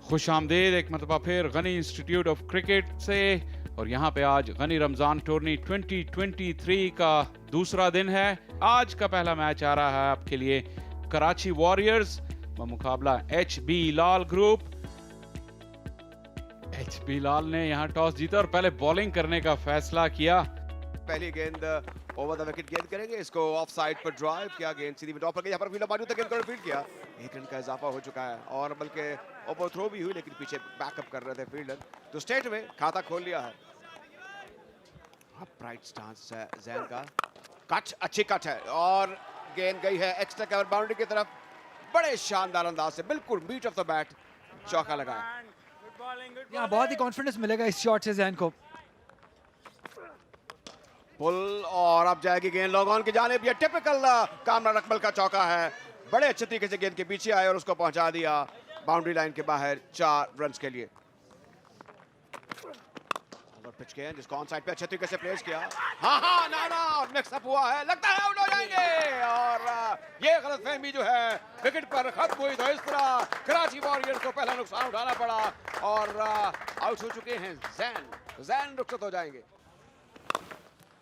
खुश आमदेद एक मरतबा फिर गनी इंस्टीट्यूट ऑफ क्रिकेट से। और यहाँ पे आज गनी रमज़ान टूर्नी 2023 का दूसरा दिन है। आज का पहला मैच आ रहा है आपके लिए कराची वॉरियर्स व मुकाबला HB लाल ग्रुप। HB लाल ने यहाँ टॉस जीता और पहले बॉलिंग करने का फैसला किया। पहली गेंद ओवर द विकेट गेंद करेंगे, इसको ऑफ साइड पर ड्राइव किया, गेंद सीधी में ड्रॉप कर गई। यहाँ पर फील्डर मौजूद है, गेंद को फील्ड किया, एक रन का इजाफा हो चुका है और बल्कि ओवर थ्रो भी हुई, लेकिन पीछे बैकअप कर रहे थे फील्डर, तो स्टेट में खाता खोल लिया है। अपराइट स्टांस है जैन का, कट अच्छी कट है और गेंद गई है एक्स्ट्रा कवर बाउंड्री की तरफ। बड़े शानदार अंदाज से बिल्कुल मीट ऑफ द बैट चौका लगाया। यहाँ बहुत ही कॉन्फिडेंस मिलेगा इस शॉट से जैन को। पुल और अब जाएगी गेंद लॉन्ग ऑन की जानिब। ये टिपिकल कामरान अकमल का चौका है, बड़े अच्छे तरीके से गेंद के पीछे आए और उसको पहुंचा दिया बाउंड्री लाइन के बाहर 4 रन के लिए। ओवर पिच गेंद जिसको ऑन साइड पे अच्छे तरीके से प्लेस किया, हाँ ना और मिक्स अप हुआ है, लगता है आउट हो जाएंगे और ये गलतफहमी जो है विकेट पर खत्म हुई। तो इस तरह कराची वॉरियर्स को पहला नुकसान उठाना पड़ा और आउट हो चुके हैं जैन रुखसत हो जाएंगे।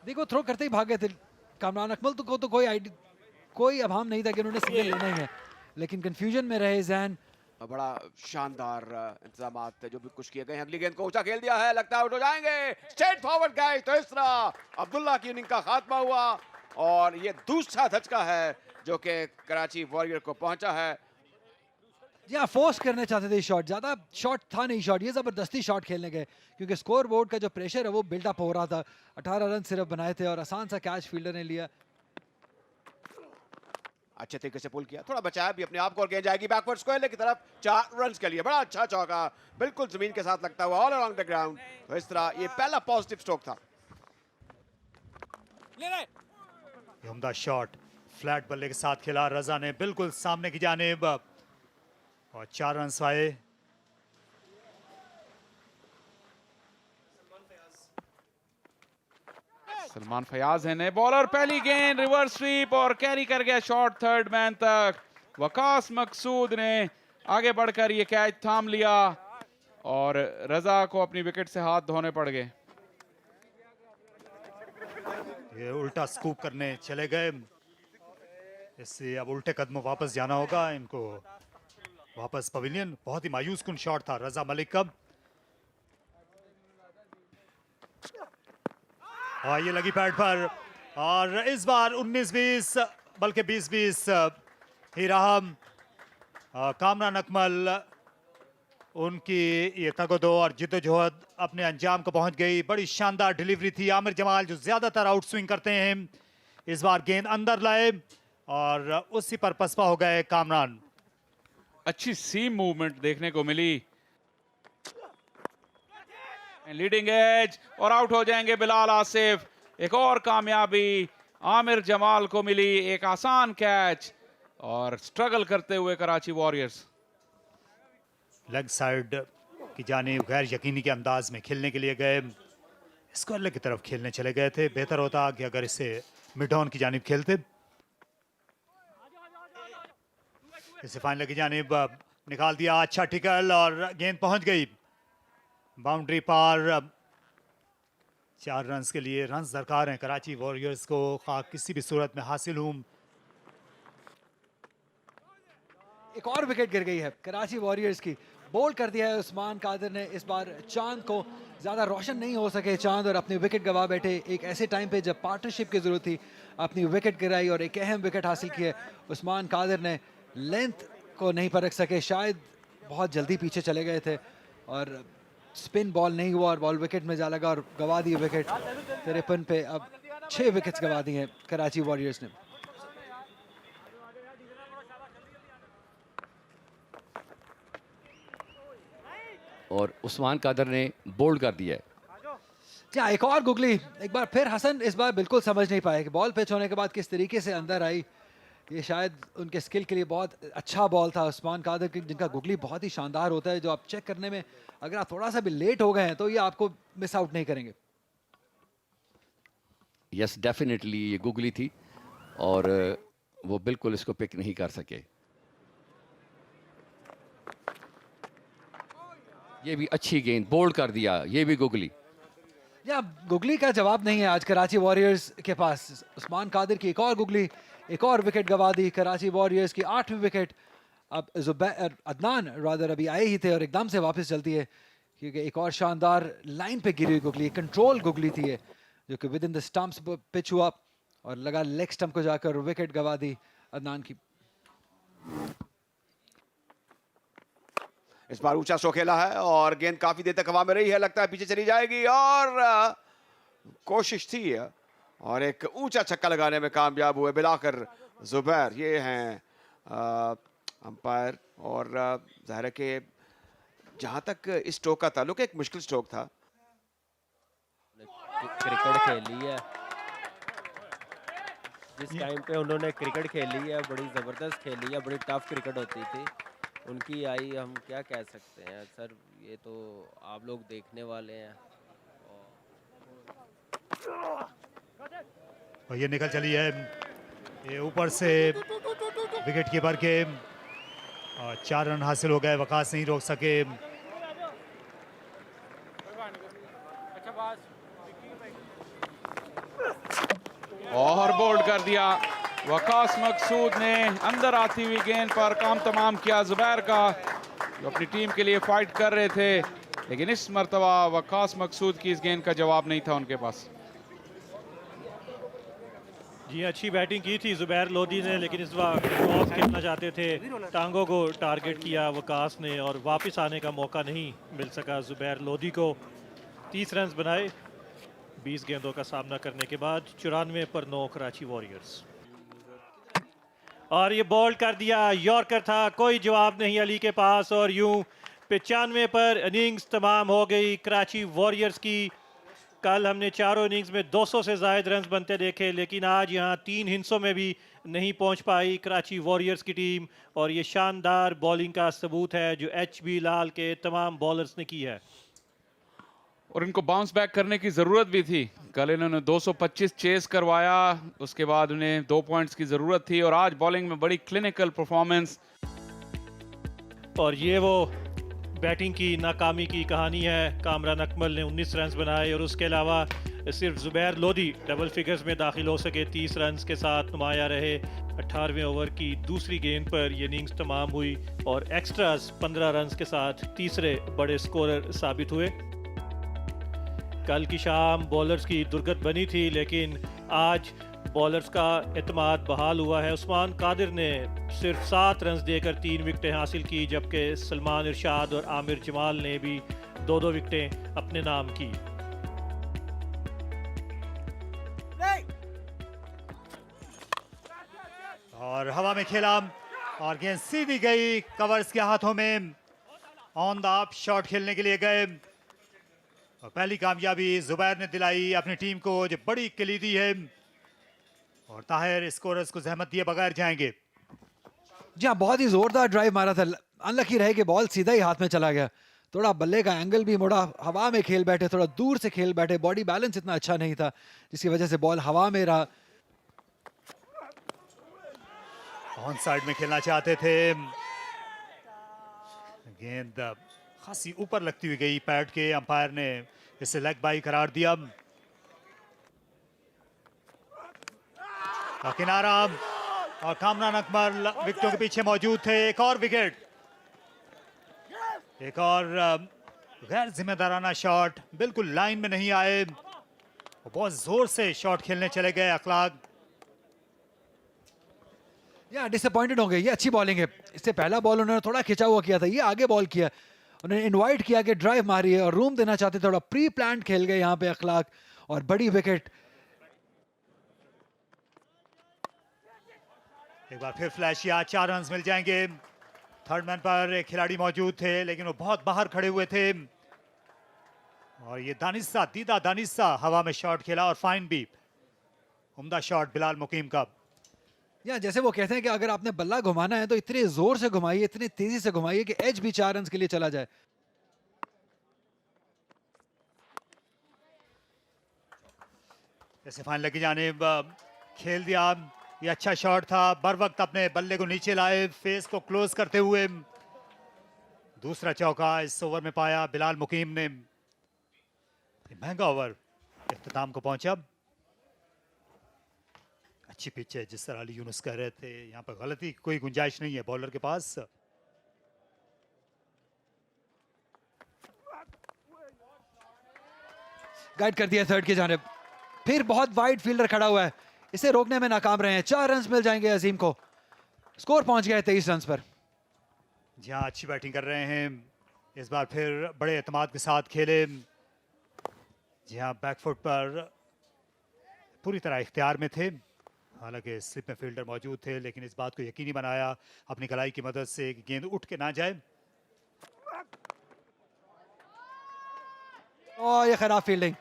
देखो थ्रो करते ही भाग गए थे कामरान अकमल, तो कोई अभाम नहीं था कि उन्होंने सिग्नल लेना ही है, लेकिन कंफ्यूजन में रहे जैन। बड़ा शानदार इंतजाम जो भी कुछ किए गए हैं। अगली गेंद को ऊंचा खेल दिया है, लगता है आउट हो जाएंगे, स्ट्रेट फॉरवर्ड गए। तो इस तरह अब्दुल्ला की इनिंग का खात्मा हुआ और ये दूसरा धचका है जो कि कराची वॉरियर को पहुंचा है। जी हाँ, फोर्स करने चाहते थे शॉट, ज्यादा शॉट था नहीं शॉट, ये जबरदस्ती शॉट खेलने गए क्योंकि स्कोर बोर्ड का जो प्रेशर है वो बिल्डअप हो रहा था। 18 रन सिर्फ बनाए थे और आसान सा कैच फील्डर ने लिया। अच्छे तरीके से पुल किया, थोड़ा बचाया भी अपने आप को और गेंद जाएगी बैकवर्ड स्क्वायर की तरफ 4 रन के लिए। बड़ा अच्छा चौका, बिल्कुल जमीन के साथ लगता हुआ ऑल अराउंड द ग्राउंड। तो इस तरह ये पहला पॉजिटिव स्ट्रोक था। उम्दा शॉट फ्लैट बल्ले के साथ खेला रजा ने बिल्कुल सामने की जानिब और 4 रन आए। सलमान फयाज है नए बॉलर। पहली गेंद रिवर्स स्वीप और कैरी कर गया शॉट थर्ड मैन तक। वकास मकसूद ने आगे बढ़कर ये कैच थाम लिया और रजा को अपनी विकेट से हाथ धोने पड़ गए। ये उल्टा स्कूप करने चले गए, इससे अब उल्टे कदमों वापस जाना होगा इनको वापस पवेलियन। बहुत ही मायूस कुन शॉट था रजा मलिक का। और ये लगी पैड पर और इस बार 19-20 बल्कि 20-20 ही रहा। कामरान अकमल उनकी ये तगदो और जिद्दोजहद अपने अंजाम को पहुंच गई। बड़ी शानदार डिलीवरी थी। आमिर जमाल जो ज्यादातर आउट स्विंग करते हैं इस बार गेंद अंदर लाए और उसी पर पसपा हो गए कामरान। अच्छी सीम मूवमेंट देखने को मिली। लीडिंग एज और आउट हो जाएंगे बिलाल आसिफ। एक और कामयाबी आमिर जमाल को मिली, एक आसान कैच और स्ट्रगल करते हुए कराची वॉरियर्स लेग साइड की जानिब गैर यकीनी के अंदाज में खेलने के लिए गए। स्क्वायर की तरफ खेलने चले गए थे। बेहतर होता कि अगर इसे मिड ऑन की जानिब खेलते। इसे फाइनल की जानिब निकाल दिया, अच्छा टिकल और गेंद पहुंच गई बाउंड्री पार। 4 रन के लिए रन दरकार हैं कराची वॉरियर्स को, खा किसी भी सूरत में हासिल हूं। एक और विकेट गिर गई है कराची वॉरियर्स की। बोल्ड कर दिया है उस्मान कादिर ने इस बार चांद को। ज़्यादा रोशन नहीं हो सके चांद और अपनी विकेट गवा बैठे एक ऐसे टाइम पे जब पार्टनरशिप की ज़रूरत थी। अपनी विकेट गिराई और एक अहम विकेट हासिल की है उस्मान कादिर ने। लेंथ को नहीं परख सके, शायद बहुत जल्दी पीछे चले गए थे और स्पिन बॉल नहीं हुआ और बॉल विकेट में जा लगा और गवा दी विकेट। 53 पे अब 6 विकेट्स गवा दी हैं कराची वॉरियर्स ने। और उस्मान कादर ने बोल्ड कर दिया है। क्या एक और गुगली, एक बार फिर हसन इस बार बिल्कुल समझ नहीं पाए कि बॉल पिच होने के बाद किस तरीके से अंदर आई। ये शायद उनके स्किल के लिए बहुत अच्छा बॉल था उस्मान कादर की, जिनका गुगली बहुत ही शानदार होता है, जो आप चेक करने में अगर आप थोड़ा सा भी लेट हो गए हैं तो ये आपको मिस आउट नहीं करेंगे। यस डेफिनेटली ये गुगली थी और वो बिल्कुल इसको पिक नहीं कर सके। ये भी अच्छी गेंद, बोल्ड कर दिया, ये भी गुगली। या गुगली का जवाब नहीं है आज कराची वॉरियर्स के पास। उस्मान कादिर की एक और गुगली, एक और विकेट गवा दी कराची वॉरियर्स की 8वीं विकेट। अब जुबैर अदनान रादर अभी आए ही थे और एकदम से वापस चलती है, क्योंकि एक और शानदार लाइन पे गिरी हुई गुगली, कंट्रोल गुगली थी ये, जो कि with in the stumps pitch हुआ और लगा लेग स्टंप को जाकर विकेट गवा दी अदनान की। इस बार ऊंचा स्ट्रोक खेला है और गेंद काफी देर तक हवा में रही है, लगता है पीछे चली जाएगी और कोशिश थी और एक ऊंचा छक्का लगाने में कामयाब हुए बिलाकर जुबैर। ये हैं अंपायर और जाहिर है कि जहां तक इस स्ट्रोक का ताल्लुक एक मुश्किल स्ट्रोक था। क्रिकेट खेली है, जिस टाइम पे उन्होंने क्रिकेट खेली है बड़ी ज़बरदस्त खेली है, बड़ी टफ क्रिकेट होती थी उनकी। आई हम क्या कह सकते हैं सर, ये तो आप लोग देखने वाले हैं। और ये निकल चली है, ये ऊपर से विकेट कीपर के 4 रन हासिल हो गए, वकास नहीं रोक सके। और बोल्ड कर दिया वकास मकसूद ने। अंदर आती हुई गेंद पर काम तमाम किया जुबैर का, जो अपनी टीम के लिए फाइट कर रहे थे, लेकिन इस मर्तबा वकास मकसूद की इस गेंद का जवाब नहीं था उनके पास। जी अच्छी बैटिंग की थी जुबैर लोधी ने, लेकिन इस बार क्रॉस खेलना चाहते थे, टांगों को टारगेट किया वकास ने और वापस आने का मौका नहीं मिल सका जुबैर लोधी को। 30 रन बनाए 20 गेंदों का सामना करने के बाद। 94 पर 9 कराची वॉरियर्स। और ये बॉल्ड कर दिया, यॉर्कर था, कोई जवाब नहीं अली के पास और यूं 95 पर इनिंग्स तमाम हो गई कराची वॉरियर्स की। कल हमने चारों इनिंग्स में 200 से ज़ायद रन बनते देखे, लेकिन आज यहाँ 3 हिस्सों में भी नहीं पहुँच पाई कराची वॉरियर्स की टीम। और ये शानदार बॉलिंग का सबूत है जो HB लाल के तमाम बॉलर्स ने की है। और इनको बाउंस बैक करने की ज़रूरत भी थी। कल इन्होंने 225 चेस करवाया, उसके बाद उन्हें 2 पॉइंट्स की ज़रूरत थी और आज बॉलिंग में बड़ी क्लिनिकल परफॉर्मेंस। और ये वो बैटिंग की नाकामी की कहानी है। कामरान अकमल ने 19 रन बनाए और उसके अलावा सिर्फ जुबैर लोधी डबल फिगर्स में दाखिल हो सके, 30 रन के साथ नुमाया रहे। 18वें ओवर की दूसरी गेंद पर ये इनिंग्स तमाम हुई और एक्स्ट्रास 15 रन के साथ तीसरे बड़े स्कोरर साबित हुए। कल की शाम बॉलर्स की दुर्गत बनी थी, लेकिन आज बॉलर्स का एतमाद बहाल हुआ है। उस्मान कादिर ने सिर्फ 7 रन देकर 3 विकेटें हासिल की, जबकि सलमान इरशाद और आमिर जमाल ने भी 2-2 विकेटें अपने नाम की। और हवा में खेला और गेंद सीधी गई कवर्स के हाथों में। ऑन द अप शॉट खेलने के लिए गए और पहली कामयाबी जुबैर ने दिलाई अपनी टीम को, जो बड़ी कलीदी है। और ताहिर स्कोरर्स को जहमत दिए बगैर जाएंगे। जी हाँ, बहुत ही जोरदार ड्राइव मारा था, अनलकी रहे कि बॉल सीधा ही हाथ में चला गया। थोड़ा बल्ले का एंगल भी मुड़ा, हवा में खेल बैठे, थोड़ा दूर से खेल बैठे, बॉडी बैलेंस इतना अच्छा नहीं था जिसकी वजह से बॉल हवा में रहा। ऑन साइड में खेलना चाहते थे, गेंद खासी ऊपर लगती हुई गई पैड के, अंपायर ने इसे लेग बाई करार दिया। किनारा और कामरान अकमल विकेटों के पीछे मौजूद थे। एक और विकेट, एक और गैर जिम्मेदाराना शॉट, बिल्कुल लाइन में नहीं आए, बहुत जोर से शॉट खेलने चले गए अखलाक। या डिसअपॉइंटेड होंगे, ये अच्छी बॉलिंग है। इससे पहला बॉल उन्होंने थोड़ा खिंचा हुआ किया था, ये आगे बॉल किया, उन्होंने इनवाइट किया कि ड्राइव मारी है और रूम देना चाहते, थोड़ा प्री प्लान खेल गए यहाँ पे अखलाक और बड़ी विकेट। एक बार फिर फ्लैश किया, 4 रन मिल जाएंगे। थर्ड मैन पर एक खिलाड़ी मौजूद थे, लेकिन वो बहुत बाहर खड़े हुए थे। और ये दानिशा, दीदा दानिशा हवा में शॉट खेला और फाइन भी, उम्दा शॉट बिलाल मुकीम का। या जैसे वो कहते हैं कि अगर आपने बल्ला घुमाना है तो इतने जोर से घुमाइए, इतनी तेजी से घुमाइए कि एज भी 4 रन के लिए चला जाए। जैसे फाइन लगी जानिब खेल दिया, ये अच्छा शॉट था, बर वक्त अपने बल्ले को नीचे लाए, फेस को क्लोज करते हुए। दूसरा चौका इस ओवर में पाया बिलाल मुकीम ने। महंगा ओवर इख्तिताम को पहुंचा। अच्छी पिच है, जिस तरह अली यूनुस कह रहे थे, यहाँ पर गलती की कोई गुंजाइश नहीं है बॉलर के पास। गाइड कर दिया थर्ड की जानिब। फिर बहुत वाइड फील्डर खड़ा हुआ है, इसे रोकने में नाकाम रहे हैं। 4 रन मिल जाएंगे अजीम को। स्कोर पहुंच गया है 23 रन पर। जी हाँ, अच्छी बैटिंग कर रहे हैं इस बार, फिर बड़े एतमाद के साथ खेले। जी हाँ, बैकफुट पर पूरी तरह इख्तियार में थे, हालांकि स्लिप में फील्डर मौजूद थे, लेकिन इस बात को यकीनी बनाया अपनी कलाई की मदद से कि गेंद उठ के ना जाए। और ये खराब फील्डिंग,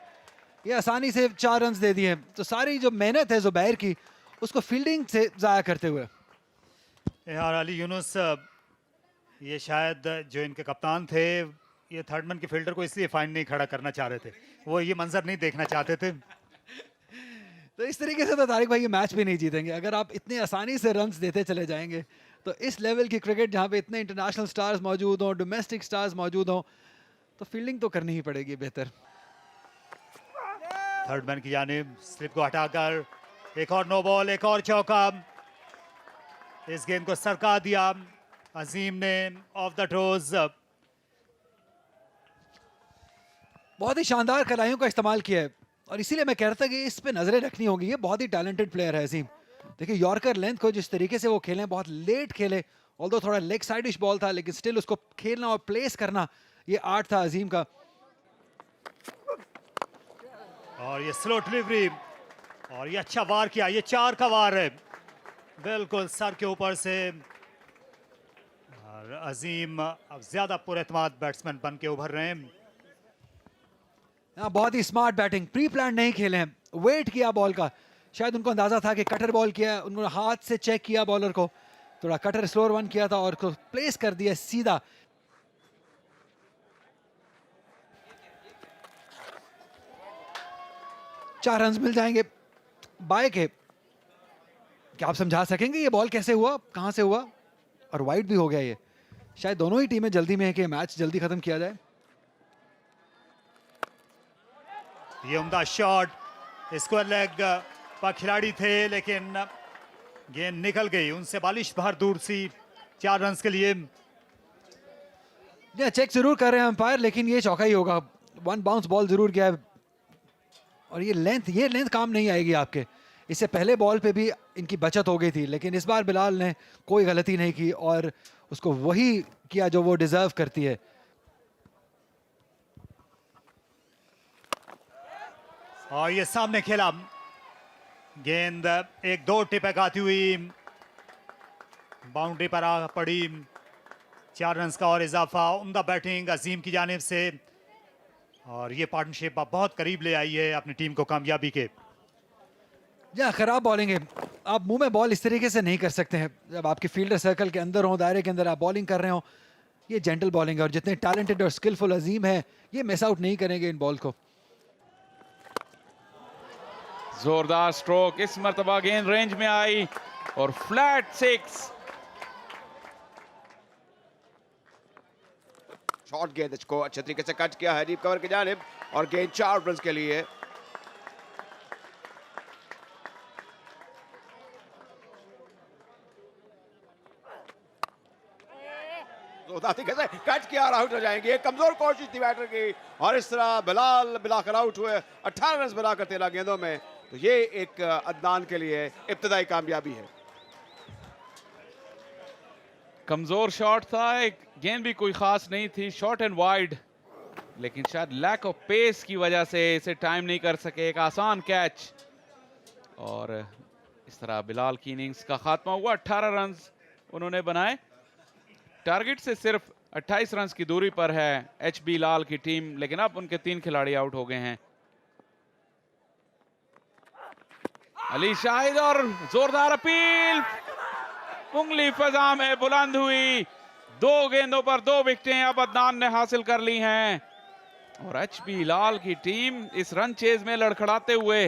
ये आसानी से 4 रन दे दिए। तो सारी जो मेहनत है जुबैर की, उसको फील्डिंग से जाया करते हुए। यार अली यूनुस, ये शायद जो इनके कप्तान थे, ये थर्ड मैन के फील्डर को इसलिए फाइन नहीं खड़ा करना चाह रहे थे, वो ये मंजर नहीं देखना चाहते थे। तो इस तरीके से तो तारिक भाई ये मैच भी नहीं जीतेंगे अगर आप इतनी आसानी से रन्स देते चले जाएंगे। तो इस लेवल की क्रिकेट जहाँ पे इतने इंटरनेशनल स्टार्स मौजूद हों, डोमेस्टिक स्टार्स मौजूद हों, तो फील्डिंग तो करनी ही पड़ेगी बेहतर। थर्ड मैन की जानिब स्लिप को हटाकर एक और नो बॉल, एक और चौका। इस गेंद को सरका दिया अजीम ने ऑफ द टोज। बहुत ही शानदार कलाइयों का इस्तेमाल किया है, और इसीलिए मैं कह रहा था कि इस पे नजरें रखनी होगी। ये बहुत ही टैलेंटेड प्लेयर है अजीम। देखिए यॉर्कर लेंथ को जिस तरीके से वो खेले, बहुत लेट खेले, ऑल्दो थोड़ा लेग साइडिश बॉल था, लेकिन स्टिल उसको खेलना और प्लेस करना, ये आर्ट था अजीम का। और ये स्लो डिलीवरी, और ये अच्छा वार किया, ये 4 का वार है बिल्कुल सर के ऊपर से। और अजीम अब ज्यादा पुरएतमाद बैट्समैन बन के उभर रहे हैं। बहुत ही स्मार्ट बैटिंग, प्री प्लान नहीं खेले हैं, वेट किया बॉल का। शायद उनको अंदाजा था कि कटर बॉल किया, उन्होंने हाथ से चेक किया बॉलर को, थोड़ा कटर स्लोअर वन किया था और उसको प्लेस कर दिया सीधा। चार रन मिल जाएंगे बाय के। क्या आप समझा सकेंगे ये बॉल कैसे हुआ, कहां से हुआ? और वाइड भी हो गया ये। शायद दोनों ही टीमें जल्दी में है कि मैच जल्दी खत्म किया जाए। ये उम्दा शॉट, स्क्वायर लेग पर खिलाड़ी थे, लेकिन गेंद निकल गई उनसे बालिश बाहर दूर सी। 4 रन के लिए चेक जरूर कर रहे हैं अंपायर, लेकिन ये चौका ही होगा। 1 बाउंस बॉल जरूर गया है, और ये लेंथ काम नहीं आएगी आपके। इससे पहले बॉल पे भी इनकी बचत हो गई थी, लेकिन इस बार बिलाल ने कोई गलती नहीं की और उसको वही किया जो वो डिजर्व करती है। और ये सामने खेला, गेंद 1-2 टिपक आती हुई बाउंड्री पर आ पड़ी। 4 रन का और इजाफा। उम्दा बैटिंग अजीम की जानिब से, और ये पार्टनरशिप बहुत करीब ले आई है अपनी टीम को कामयाबी के। या खराब बॉलिंग है, आप मुंह में बॉल इस तरीके से नहीं कर सकते हैं। जब आपके फील्डर सर्कल के अंदर हो, दायरे के अंदर आप बॉलिंग कर रहे हो, ये जेंटल बॉलिंग है। और जितने टैलेंटेड और स्किलफुल अजीम है, ये मिस आउट नहीं करेंगे इन बॉल को। जोरदार स्ट्रोक, इस मर्तबा गेंद रेंज में आई और फ्लैट 6। शॉर्ट गेंद को अच्छे तरीके से कट किया है डीप कवर की जानिब, और गेंद 4 रन के लिए। कट किया और आउट हो जाएंगे। एक कमजोर कोशिश थी बैटर की, और इस तरह बिलाल मिलाकर आउट हुए 18 रन बनाकर 13 गेंदों में। तो ये एक अदनान के लिए इब्तदाई कामयाबी है। कमजोर शॉट था, एक गेंद भी कोई खास नहीं थी, शॉर्ट एंड वाइड, लेकिन शायद लैक ऑफ पेस की वजह से इसे टाइम नहीं कर सके। एक आसान कैच, और इस तरह बिलाल की इनिंग्स का खात्मा हुआ। 18 रन उन्होंने बनाए। टारगेट से सिर्फ 28 रन की दूरी पर है HB लाल की टीम, लेकिन अब उनके 3 खिलाड़ी आउट हो गए हैं। अली शाहिद, और जोरदार अपील, उंगली फजा में बुलंद हुई। 2 गेंदों पर 2 विकेटें अब अदनान ने हासिल कर ली हैं, और HB लाल की टीम इस रन चेज में लड़खड़ाते हुए।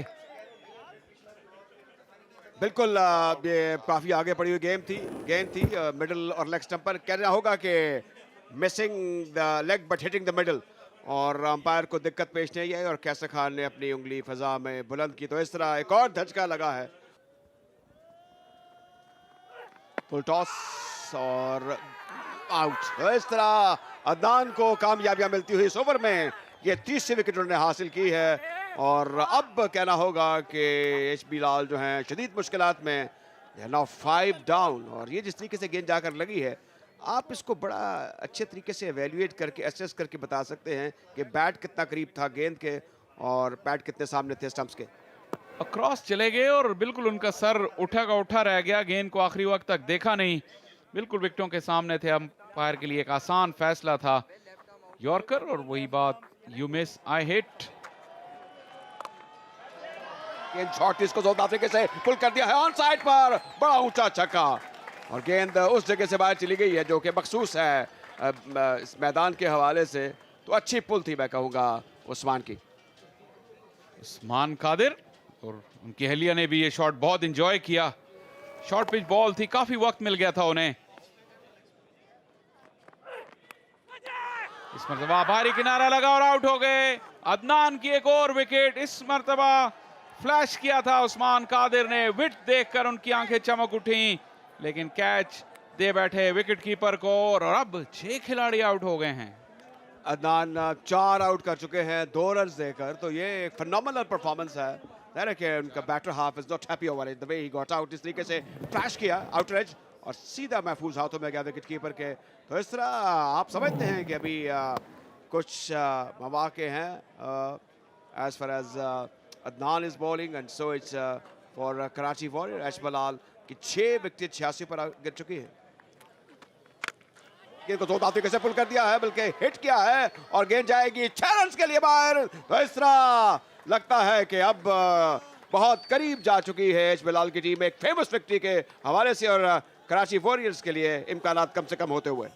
बिल्कुल ये काफी आगे पड़ी हुई गेंद थी मिडिल और लेग स्टंप पर। कहना होगा कि missing the leg but hitting the middle, और अंपायर को दिक्कत पेश नहीं आई और कैसर खान ने अपनी उंगली फजा में बुलंद की, तो इस तरह एक और धचका लगा है। फुल टॉस और आउट। तो इस तरह अदनान को कामयाबियां मिलती हुई इस ओवर में ये 30वीं विकेट उन्होंने हासिल की है, और अब कहना होगा कि एचबी लाल जो हैं शदीद मुश्किलात में, नाउ 5 डाउन। और ये जिस तरीके से गेंद जाकर लगी है, आप इसको बड़ा अच्छे तरीके से एवेल्युएट करके एसेस करके बता सकते हैं कि बैट कितना करीब था गेंद के और बैट कितने सामने थे स्टंप्स के। क्रॉस चले गए और बिल्कुल उनका सर उठा का उठा रह गया, गेंद को आखिरी वक्त तक देखा नहीं, बिल्कुल विकेटों के सामने थे। अंपायर के लिए एक आसान फैसला था यॉर्कर, और वही बात यू मिस आई हिट। गेंद शॉट इसको जोरदार तरीके से पुल कर दिया है ऑन साइड पर, बड़ा ऊंचा छक्का, और गेंद उस जगह से बाहर चली गई है जो कि मखसूस है इस मैदान के हवाले से। तो अच्छी पुल थी मैं कहूँगा उस्मान की। उस्मान कादिर और उनकी अहलिया ने भी ये शॉट बहुत एंजॉय किया। शॉर्ट पिच बॉल थी, काफी वक्त मिल गया था उन्हें। इस मरतबा भारी किनारा लगा और आउट हो गए। अदनान की एक और विकेट, इस मरतबा फ्लैश किया था उस्मान कादिर ने, विट देखकर उनकी आंखें चमक उठी, लेकिन कैच दे बैठे विकेट कीपर को, और अब 6 खिलाड़ी आउट हो गए हैं। अदनान 4 आउट कर चुके हैं 2 रन देकर, तो ये एक फिनोमिनल परफॉर्मेंस है। कि उनका better half is not happy over it the way he got out. इस तरीके से फ्लैश किया आउटर एज और सीधा महफूज हाथों में गया विकेट कीपर के। तो इस तरह आप समझते हैं कि अभी कुछ मौके हैं as far as Adnan is bowling, and so it's for Karachi warrior H Bilal की 6 विकेट 86 पर गिर चुकी है। गेंद को जोरदार तरीके से पुल कर दिया है, बल्कि हिट किया है, और गेंद जाएगी 6 रन के लिए बाहर। तो इस तरह लगता है कि अब बहुत करीब जा चुकी है एच बलाल की टीम एक फेमस विक्ट्री के हवाले से, और कराची वॉरियर्स के लिए इम्कानात कम से कम होते हुए।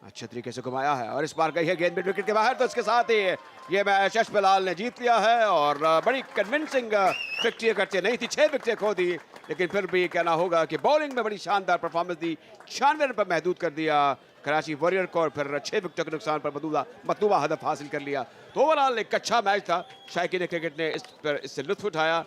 अच्छे तरीके से घुमाया है और इस बार गई है गेंद मिड विकेट के बाहर। तो इसके साथ ही ये मैच एच बलाल ने जीत लिया है, और बड़ी कन्विंसिंग विक्ट्री करते नहीं थी, 6 विकेटें खो दी, लेकिन फिर भी कहना होगा कि बॉलिंग में बड़ी शानदार परफॉर्मेंस दी, 96 रन पर महदूद कर दिया कराची वॉरियर को, और फिर 6 विकेटों के नुकसान पर मतलूबा हदफ हासिल कर लिया। तो ओवरऑल एक अच्छा मैच था, शायकीन क्रिकेट ने इससे लुत्फ उठाया।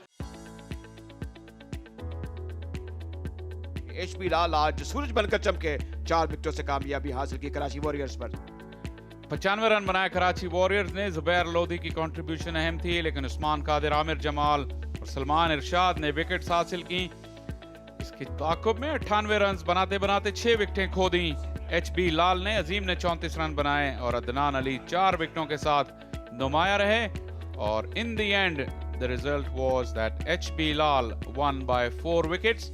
एचपी लाल आज सूरज बनकर चमके, 4 विकेटों से कामयाबी हासिल की कराची वॉरियर्स पर। 95 रन बनाए कराची वॉरियर्स ने। जुबैर लोधी की कंट्रीब्यूशन अहम थी, लेकिन उस्मान कादिर, आमिर जमाल और सलमान इरशाद ने विकेट्स हासिल की। इसके ताक़ुब में 98 रन बनाते बनाते 6 विकेटें खो दी। एचबी लाल ने, अजीम ने 34 रन बनाए, और अदनान अली 4 विकेटों के साथ नुमाया रहे, और in the end the result was that HB Lal won by 4 wickets